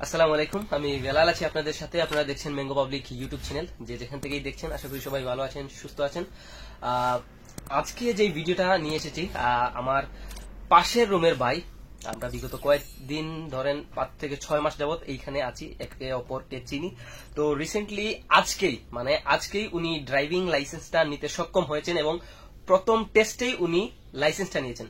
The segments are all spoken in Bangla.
আসসালামু আলাইকুম, আমি বেলাল আছি আপনাদের সাথে। আপনারা দেখছেন ম্যাঙ্গো পাবলিক ইউটিউব চ্যানেল। যে যেখান থেকেই দেখছেন আশা করি সবাই ভালো আছেন, সুস্থ আছেন। আজকে যে ভিডিওটা নিয়ে এসেছি, আমার পাশের রুমের ভাই। আমরা বিগত কয়েকদিন ধরেন 5 থেকে 6 মাস যাবত এইখানে আছি, একে অপরকে চিনি। তো রিসেন্টলি আজকেই উনি ড্রাইভিং লাইসেন্সটা নিতে সক্ষম হয়েছেন এবং প্রথম টেস্টেই উনি লাইসেন্সটা নিয়েছেন।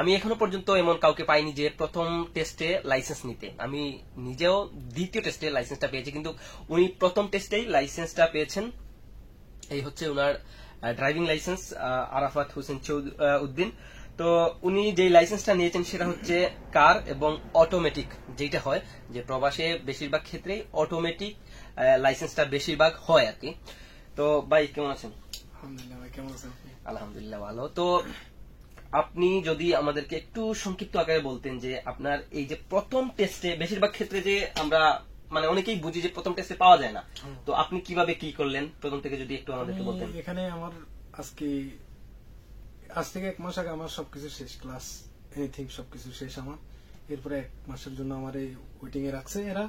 আমি এখনো পর্যন্ত এমন কাউকে পাইনি যে প্রথম টেস্টে লাইসেন্স নিতে। আমি নিজেও দ্বিতীয় টেস্টে লাইসেন্সটা পেয়েছি, কিন্তু উনি প্রথম টেস্টেই লাইসেন্সটা পেয়েছেন। এই হচ্ছে উনার ড্রাইভিং লাইসেন্স, আরাফাত হোসেন উদ্দিন। তো উনি যে লাইসেন্সটা নিয়েছেন সেটা হচ্ছে কার এবং অটোমেটিক, যেটা হয় যে প্রবাসে বেশিরভাগ ক্ষেত্রেই অটোমেটিক লাইসেন্সটা বেশিরভাগ হয় আর কি। তো ভাই কেমন আছেন? আলহামদুলিল্লাহ ভাই, কেমন আছেন আপনি? আলহামদুলিল্লাহ ভালো। তো আপনি যদি আমাদেরকে একটু সংক্ষিপ্ত আকারে বলতেন যে আপনার এই যে প্রথম টেস্টে, বেশিরভাগ ক্ষেত্রে যে আমরা অনেকেই বুঝি যে প্রথম টেস্টে পাওয়া যায় না, তো আপনি কিভাবে কি করলেন প্রথম থেকে যদি একটু আমাদেরকে বলতেন। এখানে আমার আজ থেকে 1 মাস আগে আমার সবকিছু শেষ, ক্লাস এনিথিং সবকিছু শেষ আমার। এরপরে 1 মাসের জন্য আমার ওয়েটিং এ রাখছে এরা।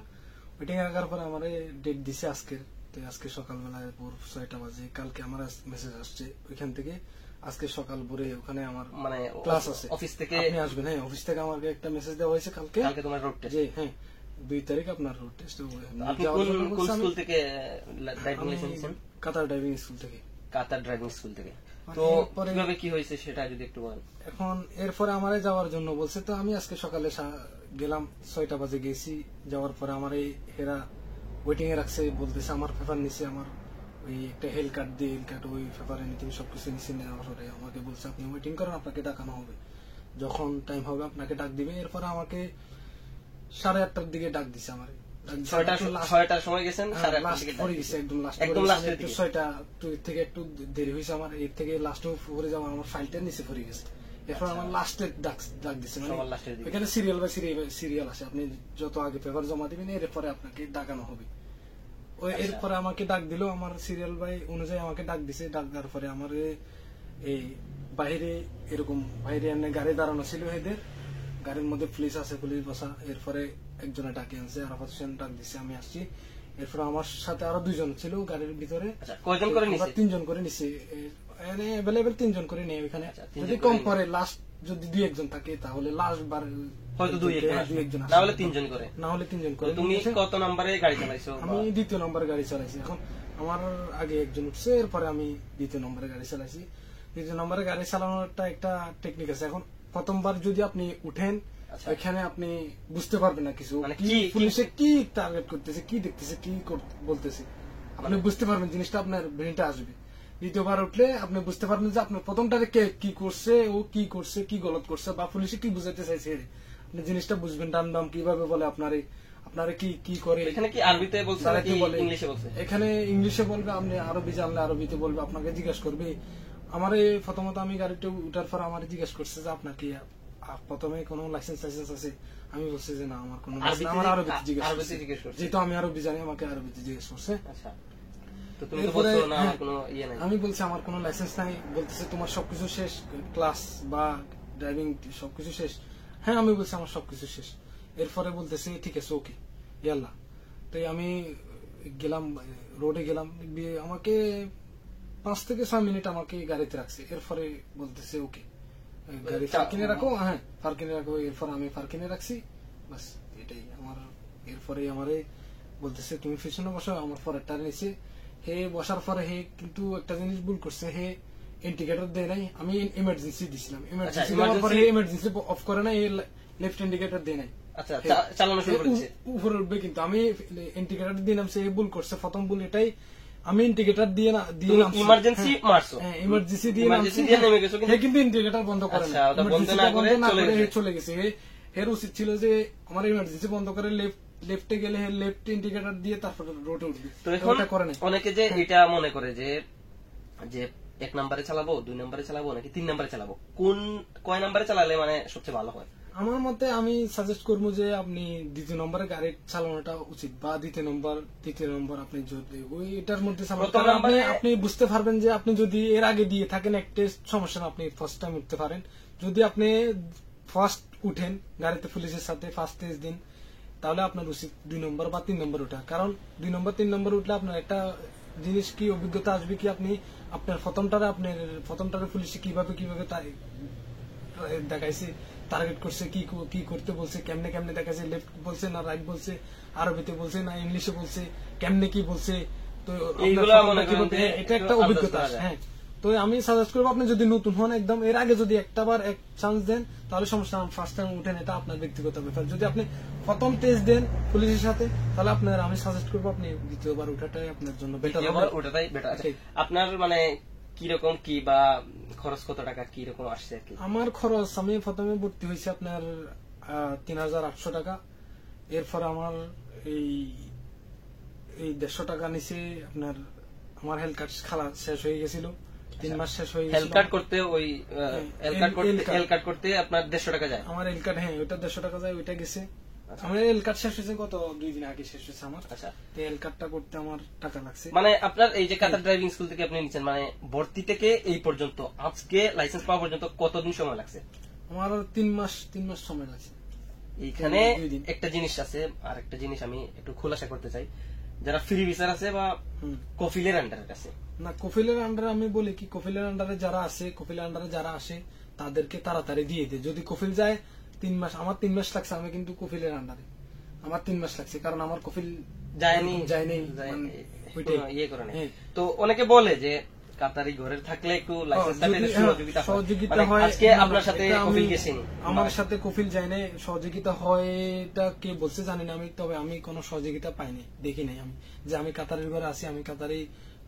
ওয়েটিং এ রাখার পরে আমার ডেট দিছে আজকের। তো আজকে সকালবেলায় ভোর 6টা বাজে কালকে আমার মেসেজ আসছে ওইখান থেকে। আজকে সকাল ভোরে ওখানে আমার ক্লাস আছে, অফিস থেকে আপনি আসবেন। হ্যাঁ, অফিস থেকে আমাকে একটা মেসেজ দেওয়া হয়েছে কালকে তোমার রোড টেস্ট। যে হ্যাঁ 2 তারিখ আপনার রোড টেস্ট। আপনি কোন স্কুল থেকে ড্রাইভিং লাইসেন্স নিয়েছেন? কাতার ড্রাইভিং স্কুল থেকে। কাতার ড্রাইভিং স্কুল থেকে। তো কিভাবে কি হয়েছে সেটা যদি একটু বলেন। এখন এরপরে আমারে যাওয়ার জন্য বলছে। তো আমি আজকে সকালে গেলাম, 6টা বাজে গেছি। যাওয়ার পরে আমার এরা ওয়েটিং এ রাখছে, বলতেছে আমার পেপার নিছে, আমার ওই একটা হেল কার্ড দিয়ে, হেল কার্ড ওই পেপারে নিতে সবকিছু নিচে নেওয়ার পরে আমাকে বলছে আপনি ওয়েটিং করেন, আপনাকে ডাকানো হবে, যখন টাইম হবে আপনাকে ডাক দিবে। এরপরে আমাকে 8:30টার দিকে ডাক দিছে। আমার 6টার সময় গেছেন, একদম লাস্ট 6টা থেকে একটু দেরি হয়েছে আমার। এর থেকে লাস্ট পরে যাওয়া আমার ফাইলটা নিচে পড়ে গেছে। এরপর আমার লাস্টে ডাক দিচ্ছে, এখানে সিরিয়াল বাই সিরিয়াল আছে, আপনি যত আগে পেপার জমা দিবেন এরপরে আপনাকে ডাকানো হবে। এরপরে আমাকে ডাক দিল, আমার সিরিয়াল বাই অনুযায়ী আমাকে ডাক দিছে। ডাক দেওয়ার পরে আমার এই বাইরে এমনি গাড়ি দাঁড়ানো ছিল, এদের গাড়ির মধ্যে পুলিশ আছে, পুলিশ বসা। এরপরে একজনে ডাকে আনছে, আরাফাত হোসেন ডাক দিছে, আমি আসছি। এরপর আমার সাথে আরো 2 জন ছিল গাড়ির ভিতরে। 3 জন করে নিছে, অ্যাভেলেবেল 3 জন করে নেই ওইখানে। যদি কম করে লাস্ট যদি 2-1 জন থাকে তাহলে লাস্ট বার হয়তো 2-1 জন, না হলে 3 জন করে। তুমি কত নম্বরে গাড়ি চালাইছো? আমি 2য় নম্বরে গাড়ি চালাইছি। এখন আমার আগে একজন উঠছে, এরপরে আমি 2য় নম্বরে গাড়ি চালাইছি। 2য় নম্বরে গাড়ি চালানোর একটা টেকনিক আছে। এখন প্রথমবার যদি আপনি উঠেন, এখানে আপনি বুঝতে পারবেন না কিছু, পুলিশে কি টার্গেট করতেছে, কি দেখতেছে, কি বলতেছে, আপনি বুঝতে পারবেন জিনিসটা, আপনার ব্রেনটা আসবে। 2য়বার উঠলে আপনি বুঝতে পারবেন যে আপনার প্রথমটারে কে কি করছে, ও কি করছে, কি গলত করছে, বা পুলিশে কি বুঝাতে চাইছে, আপনি জিনিসটা বুঝবেন। ডান বাম কিভাবে বলে, আপনারে কি করে। এখানে কি আরবিতে বলছে নাকি ইংলিশে বলছে? এখানে ইংলিশে বলবে, আপনি আরবি জানলে আরবিতে বলবে, আপনাকে জিজ্ঞেস করবে। আমার প্রথমত আমি গাড়িতে উঠার পর আমার জিজ্ঞেস করছে যে আপনার কি প্রথমে কোনো লাইসেন্স আছে? আমি বলছি যে না, আমার কোনো, আমার আরবিতে জিজ্ঞেস করছে, যেহেতু আমি আরবি জানি আমাকে আরবিতে জিজ্ঞেস করছে। আমি বলছি আমার কোনো লাইসেন্স নাই। বলতেছে তোমার সবকিছু শেষ, ক্লাস বা ড্রাইভিং সবকিছু শেষ? হ্যাঁ, আমি বলছি আমার সবকিছু শেষ। এরপরে বলতেছে ঠিক আছে, ওকে ইয়াল্লা। তো আমি গেলাম, রোডে গেলাম, আমাকে 5 থেকে 6 মিনিট আমাকে গাড়িতে রাখছে। এরপরে বলতেছে ওকে গাড়ি পার্কিংয়ে রাখো। হ্যাঁ, পার্কিংয়ে রাখো। এরপর আমি পার্কিংয়ে রাখছি, বাস এটাই আমার। এরপরে আমারে বলতেছে তুমি পিছনে বসো, আমার পরেরটা নিচে। হে বসার পরে হে কিন্তু একটা জিনিস ভুল করছে, হে ইন্ডিকেটর দেয় নাই। আমি ইমার্জেন্সি দিছিলাম, ইমার্জেন্সি অফ করে নাই, লেফট ইন্ডিকেটর দেয় নাই। উপরে উঠবে, কিন্তু আমি ইন্ডিকেটর দিয়ে নামছে, হে ভুল করছে। প্রথম ভুল এটাই, আমি ইন্ডিকেটর দিয়ে ইমার্জেন্সি মারছো, ইমার্জেন্সি দিয়ে নামছি, কিন্তু ইন্ডিকেটর বন্ধ করে চলে গেছে। এর উচিত ছিল যে আমার ইমার্জেন্সি বন্ধ করে লেফটে গেলে লেফট ইন্ডিকেটর দিয়ে তারপর রোডে উঠবে। তো এখন অনেকে যে এটা মনে করে যে 1 নম্বরে চালাবো, 2 নম্বরে চালাবো নাকি 3 নম্বরে চালাবো, কয় নম্বরে চালালে সবচেয়ে ভালো হয়? আমার মতে আমি সাজেস্ট করবো যে আপনি 2য় নম্বরে গাড়ি চালানোটা উচিত, বা 2য় নম্বর আপনি যদি এটার মধ্যে আপনি বুঝতে পারবেন যে আপনি যদি এর আগে দিয়ে থাকেন একটা সমস্যা না, আপনি ফার্স্ট টাইম উঠতে পারেন। যদি আপনি ফার্স্ট উঠেন গাড়িতে পুলিশের সাথে, ফার্স্ট টেস্ট দিন, তাহলে আপনার উচিত 2 নম্বর বা 3 নম্বর ওঠা। কারণ 2 নম্বর 3 নম্বর উঠলে আপনার একটা জিনিস কি অভিজ্ঞতা আসবে কি আপনি আপনার প্রথমটারে পুলিশে কিভাবে দেখাইছে, টার্গেট করছে, কি করতে বলছে, কেমনে কেমনে দেখাইছে, লেফট বলছে না রাইট বলছে, আরবিতে বলছে না ইংলিশে বলছে, কেমনে কি বলছে। তো এটা একটা অভিজ্ঞতা। হ্যাঁ, তো আমি সাজেস্ট করবো আপনি যদি নতুন হন একদম এর আগে যদি একটাবার এক চান্স দেন তাহলে সমস্যা, ফার্স্ট টাইম উঠেন এটা আপনার ব্যক্তিগত ব্যাপার। যদি আপনি প্রথম টেস্ট দেন পুলিশের সাথে তাহলে আপনার আমি সাজেস্ট করবো আপনি দ্বিতীয়বার ওঠাটাই আপনার জন্য বেটার হবে। ওটাই বেটার। আপনার মানে কিরকম কি বা খরচ কত টাকা কিরকম আসছে আর কি? আমার খরচ, আমি প্রথমে ভর্তি হয়েছি আপনার 3800 টাকা। এরপর আমার এই 150 টাকা নিচে আপনার আমার হেলথ কার্ড খালা শেষ হয়ে গেছিল, 3 মাস শেষ হয়ে গেছিল। হেলথ কার্ড করতে ওই হেলথ কার্ড করতে আপনার 150 টাকা যায়? আমার হেলথ কার্ড, হ্যাঁ ওইটা 150 টাকা যায়, ওইটা গেছে। আমার হেলথ কার্ড শেষ হয়েছে গত 2 দিন আগে শেষ হয়েছে আমার। আচ্ছা, হেলথ কার্ডটা করতে আমার টাকা লাগছে। মানে আপনার এই যে কাতার ড্রাইভিং স্কুল থেকে আপনি নিচ্ছেন, মানে ভর্তি থেকে এই পর্যন্ত আজকে লাইসেন্স পাওয়া পর্যন্ত কতদিন সময় লাগছে? আমার 3 মাস সময় লাগছে। এইখানে একটা জিনিস আছে, আর একটা জিনিস আমি একটু খোলাসা করতে চাই, যারা ফ্রি ভিসার আছে বা কফিলের আন্ডারে আছে না, কফিলের আন্ডারে আমি বলি কি, কফিলের আন্ডারে যারা আছে, কফিলের আন্ডারে যারা আসে তাদেরকে তাড়াতাড়ি দিয়ে দেয়। যদি কফিল যায় 3 মাস, আমার 3 মাস লাগছে, আমি কিন্তু কফিলের আন্ডারে আমার 3 মাস লাগছে, কারণ আমার কফিল যায়নি ইয়ে করে না। তো অনেকে বলে যে কাতারি ঘরে থাকলে একটু সহযোগিতা হয়। আজকে আপনার সাথে কফিল গেছেন, আমার সাথে কফিল যায় না, সহযোগিতা হয় এটা কে বলছে জানি না আমি, তবে আমি কোনো সহযোগিতা পাইনি, দেখি নাই আমি যে আমি কাতারের ঘরে আছি, আমি কাতারি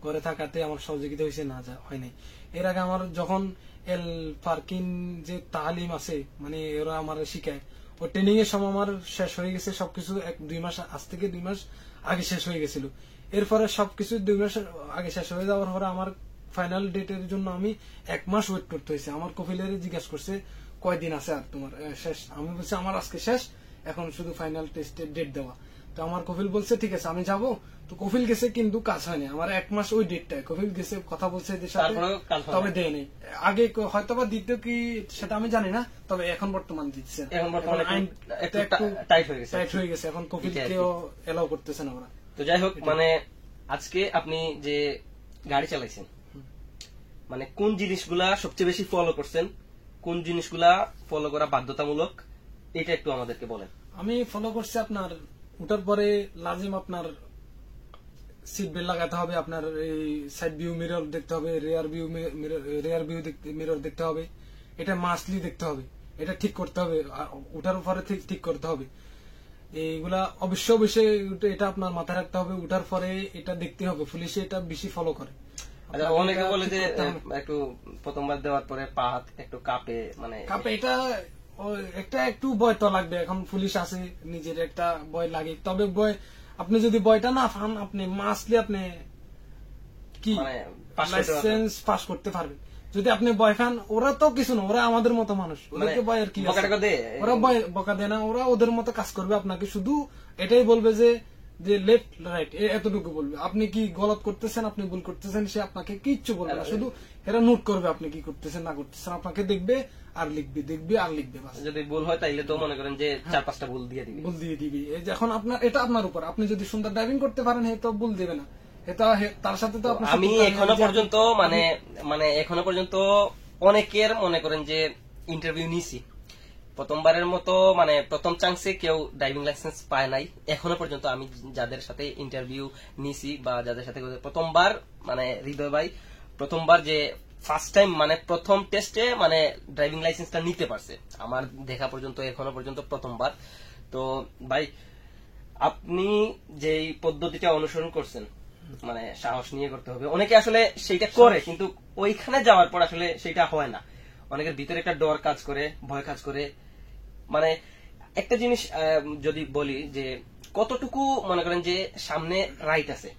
ঘরে থাকাতে আমার সহযোগিতা হয়েছে না, হয় নাই। এর আগে আমার যখন এল পার্কিং যে তালিম আছে, মানে ওরা আমার শিখায়, ও ট্রেনিং এর সময় আমার শেষ হয়ে গেছে সবকিছু, 1-2 মাস, আজ থেকে 2 মাস আগে শেষ হয়ে গেছিল। এরপরে সবকিছু 2 মাস আগে শেষ হয়ে যাওয়ার পরে আমার ফাইনাল ডেটের জন্য আমি 1 মাস ওয়েট করতে হয়েছে। আমার কফিলের জিজ্ঞাসা করছে কয়দিন আছে আর তোমার শেষ, আমি বলছি আমার আজকে শেষ, এখন শুধু ফাইনাল টেস্টের ডেট দেওয়া। তো আমার কফিল বলছে ঠিক আছে আমি যাবো। তো কফিল গেছে কিন্তু কাজ হয়নি, আমার 1 মাস ওই ডেটটায় কফিল গেছে, কথা বলছে এদের সাথে, তবে দেয় নেই। আগে হয়তো বা দিত কি সেটা আমি জানি না, তবে এখন বর্তমান দিচ্ছে, একটু টাইট হয়ে গেছে, এখন কফিল কেউ এলাও করতেছে না ওরা। তো যাই হোক, মানে আজকে আপনি যে গাড়ি চালাইছেন, মানে কোন জিনিসগুলা সবচেয়ে বেশি ফলো করছেন, কোন জিনিসগুলা ফলো করা বাধ্যতামূলক, এটা একটু আমাদেরকে বলেন। আমি ফলো করছি আপনার উঠার পরে লাজিম আপনার সিট বেল্ট লাগাতে হবে, আপনার এই সাইড ভিউ মিরর দেখতে হবে, রেয়ার ভিউ মিরর দেখতে হবে, এটা মাস্টলি দেখতে হবে, এটা ঠিক করতে হবে, উঠার পরে ঠিক করতে হবে। এইগুলা অবশ্যই এটা আপনার মাথায় রাখতে হবে। উঠার পরে এটা দেখতে হবে, পুলিশে এটা বেশি ফলো করে। অনেকে বলে যে একটু প্রথমবার দেওয়ার পরে পা হাত একটু কাঁপে, মানে এটা একটু ভয় তো লাগবে, এখন পুলিশ আছে, নিজের একটা ভয় লাগে। তবে আপনি যদি ভয়টা না পান, আপনি মাস্টলি আপনি কি লাইসেন্স পাস করতে পারবেন। যদি আপনি ভয় পান, ওরা তো কিছু না, ওরা আমাদের মতো মানুষ, ওদেরকে ভয়ের কি, ওরা বকা দেয় না, ওরা ওদের মতো কাজ করবে। আপনাকে শুধু এটাই বলবে যে লেফট রাইট এতটুকু বলবে, আপনি কি গলত করতেছেন, আপনি ভুল করতেছেন, সে আপনাকে কিচ্ছু বলবে না, শুধু এরা নোট করবে আপনি কি করতেছেন না করতেছেন, আপনাকে দেখবে আর লিখবে আর লিখবে। যদি ভুল হয় তাইলে তো মনে করেন যে 4-5টা ভুল দিয়ে দিবে। এখন আপনার এটা আপনার উপর, আপনি যদি সুন্দর ড্রাইভিং করতে পারেন হে তো ভুল দেবে না, তার সাথে তো আমি এখনো পর্যন্ত মানে এখনো পর্যন্ত অনেকের মনে করেন যে ইন্টারভিউ নিছি, প্রথমবারের মতো মানে প্রথম চান্সে কেউ ড্রাইভিং লাইসেন্স পায় নাই। এখনো পর্যন্ত আমি যাদের সাথে ইন্টারভিউ নিছি বা যাদের সাথে প্রথমবার, মানে হৃদয় ভাই প্রথমবার যে ফার্স্ট টাইম মানে প্রথম টেস্টে মানে ড্রাইভিং লাইসেন্সটা নিতে পারছে, আমার দেখা পর্যন্ত এখনো পর্যন্ত প্রথমবার। তো ভাই আপনি যেই পদ্ধতিটা অনুসরণ করছেন, মানে সাহস নিয়ে করতে হবে, অনেকে আসলে সেইটা করে কিন্তু ওইখানে যাওয়ার পর আসলে সেইটা হয় না, অনেকের ভিতরে একটা ডর কাজ করে, ভয় কাজ করে। মানে একটা জিনিস যদি বলি যে কতটুকু মনে করেন যে সামনে রাইট আছে,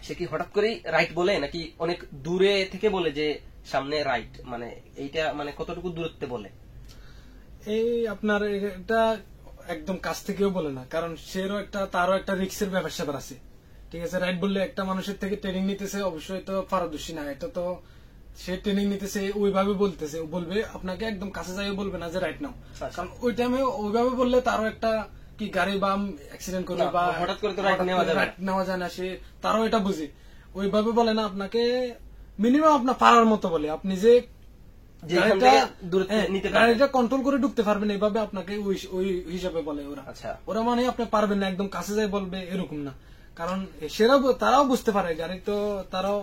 সে কি হঠাৎ করেই রাইট বলে নাকি অনেক দূরে থেকে বলে যে সামনে রাইট, মানে এইটা মানে কতটুকু দূরত্বে বলে? এই আপনার এটা একদম কাছ থেকেও বলে না, কারণ তারও একটা রিস্কের ব্যাপার স্যাপার আছে। ঠিক আছে, রাইট বললে একটা মানুষের থেকে ট্রেনিং নিতেছে, অবশ্যই তো পারদর্শী না, এটা তো সে ট্রেনিং নিতেছে ওইভাবে বলবে, আপনাকে একদম কাছে যাই বলবে না যে রাইট নাও, কারণ ওই টাইমে ওইভাবে বললে তারও একটা কি গাড়ি বা অ্যাক্সিডেন্ট করবে বা হঠাৎ করে তো রাইট নেওয়া যায় না, সে তারাও এটা বুঝে ওইভাবে বলে না আপনাকে, মিনিমাম আপনার পারার মতো বলে আপনি যে গাড়িটা কন্ট্রোল করে ঢুকতে পারবেন এইভাবে আপনাকে ওই হিসাবে বলে ওরা। ওরা মানে আপনি পারবেন না একদম কাছে যাই বলবে এরকম না, কারণ তারাও বুঝতে পারে গাড়ি তো তারাও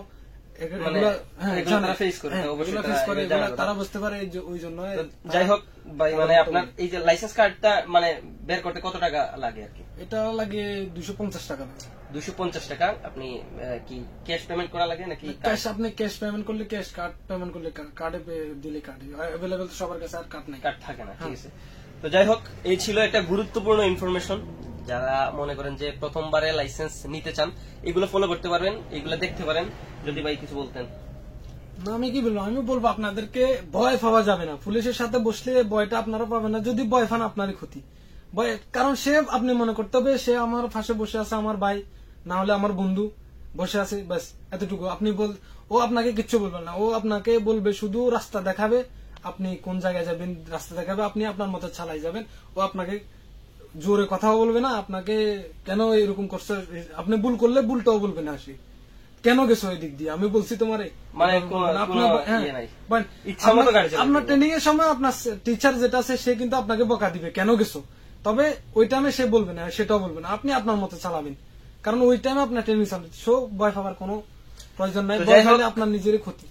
তারা বুঝতে পারে ওই জন্য। যাই হোক ভাই, মানে আপনার এই যে লাইসেন্স কার্ডটা মানে বের করতে কত টাকা লাগে আর কি? এটা লাগে 250 টাকা। 250 টাকা। আপনি কি ক্যাশ পেমেন্ট করা লাগে নাকি ক্যাশ? আপনি ক্যাশ পেমেন্ট করলে ক্যাশ, কার্ড পেমেন্ট করলে কার্ডে দিলে কার্ড अवेलेबल, তো সবার কাছে আর কার্ড নাই, কার্ড থাকে না। ঠিক আছে, তো যাই হোক এই ছিল একটা গুরুত্বপূর্ণ ইনফরমেশন। যারা মনে করেন যে প্রথমবারে লাইসেন্স নিতে চান এগুলো ফলো করতে পারবেন, এগুলো দেখতে পারেন। যদি ভাই কিছু বলতেন। না আমি কি বলবো, আমি বলবো আপনাদেরকে ভয় পাওয়া যাবে না, পুলিশের সাথে বসলে ভয়টা আপনারা পাবেন না। যদি ভয় পান আপনারই ক্ষতি, ভয়, কারণ সে আপনি মনে করতে হবে সে আমার পাশে বসে আছে, আমার ভাই না হলে আমার বন্ধু বসে আছে, ব্যাস এতটুকু। আপনি ও আপনাকে কিচ্ছু বলবে না, ও আপনাকে বলবে শুধু রাস্তা দেখাবে, আপনি কোন জায়গায় যাবেন রাস্তা দেখাবে, আপনি আপনার মতো চালাই যাবেন। ও আপনাকে জোরে কথাও বলবে না, আপনাকে কেন এরকম করছে, আপনি ভুল করলে ভুলটাও বলবে না, আসি কেন গেছো ওই দিক দিয়ে, আমি বলছি তোমার আপনার ট্রেনিং এর সময় আপনার টিচার যেটা আছে সে কিন্তু আপনাকে বকা দিবে কেন গেছো, তবে ওই টাইমে সে বলবে না, সেটাও বলবে না, আপনি আপনার মতো চালাবেন, কারণ ওই টাইমে আপনার ট্রেনিং চালাচ্ছে। সো ভয় পাওয়ার কোনো প্রয়োজন নাই, ভয় পেলে আপনার নিজেরই ক্ষতি।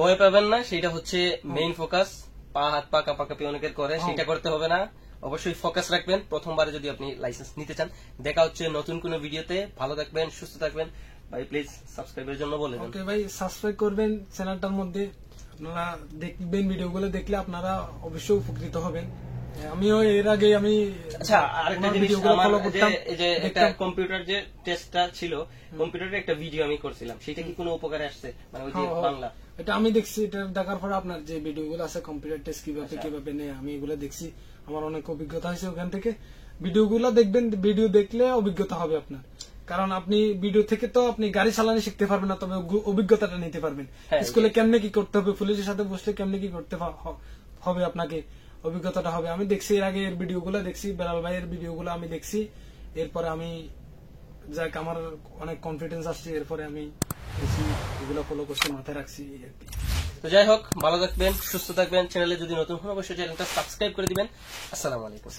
ভয় পাবেন না, সেটা হচ্ছে মেইন ফোকাস। পা হাত পা কাঁপাকাঁপি অনেকের করে, সেটা করতে হবে না। অবশ্যই ফোকাস রাখবেন প্রথমবারে যদি আপনি লাইসেন্স নিতে চান। দেখা হচ্ছে নতুন কোনো ভিডিওতে। ভালো থাকবেন, সুস্থ থাকবেন। ভাই প্লিজ সাবস্ক্রাইবের জন্য বলে দেন। ওকে ভাই, সাবস্ক্রাইব করবেন চ্যানেলটার মধ্যে, আপনারা দেখবেন ভিডিওগুলো, দেখলে আপনারা অবশ্যই উপকৃত হবেন। আমিও এর আগে আমি আরেকটা জিনিস, এই যে একটা কম্পিউটার যে টেস্টটা ছিল, কম্পিউটারের একটা ভিডিও আমি করছিলাম, সেটা কি কোনো উপকারে আসছে? মানে ওই যে বাংলা, এটা আমি দেখছি, এটা দেখার পরে আপনার যে ভিডিওগুলো আছে কম্পিউটার টেস্ট কিভাবে নেয়, আমি এগুলো দেখছি, আমার অনেক অভিজ্ঞতা হয়েছে ওখান থেকে। ভিডিওগুলো দেখবেন, ভিডিও দেখলে অভিজ্ঞতা হবে আপনার, কারণ আপনি ভিডিও থেকে তো আপনি গাড়ি চালানো শিখতে পারবেন না, তবে অভিজ্ঞতাটা নিতে পারবেন। স্কুলে কেমনে কি করতে হবে, পুলিশের সাথে বসলে কেমনে কি করতে হবে, আপনাকে অভিজ্ঞতাটা হবে। আমি দেখছি এর আগে এর ভিডিওগুলো দেখছি, বেলাল ভাইয়ের ভিডিওগুলো আমি দেখছি, এরপরে আমি যাক আমার অনেক কনফিডেন্স আসছে, এরপরে আমি এগুলো ফলো করছি, মাথায় রাখছি আর কি। তো যাই হোক, ভালো থাকবেন, সুস্থ থাকবেন। চ্যানেলে যদি নতুন হন অবশ্যই চ্যানেলটা সাবস্ক্রাইব করে দিবেন। আসসালামু আলাইকুম।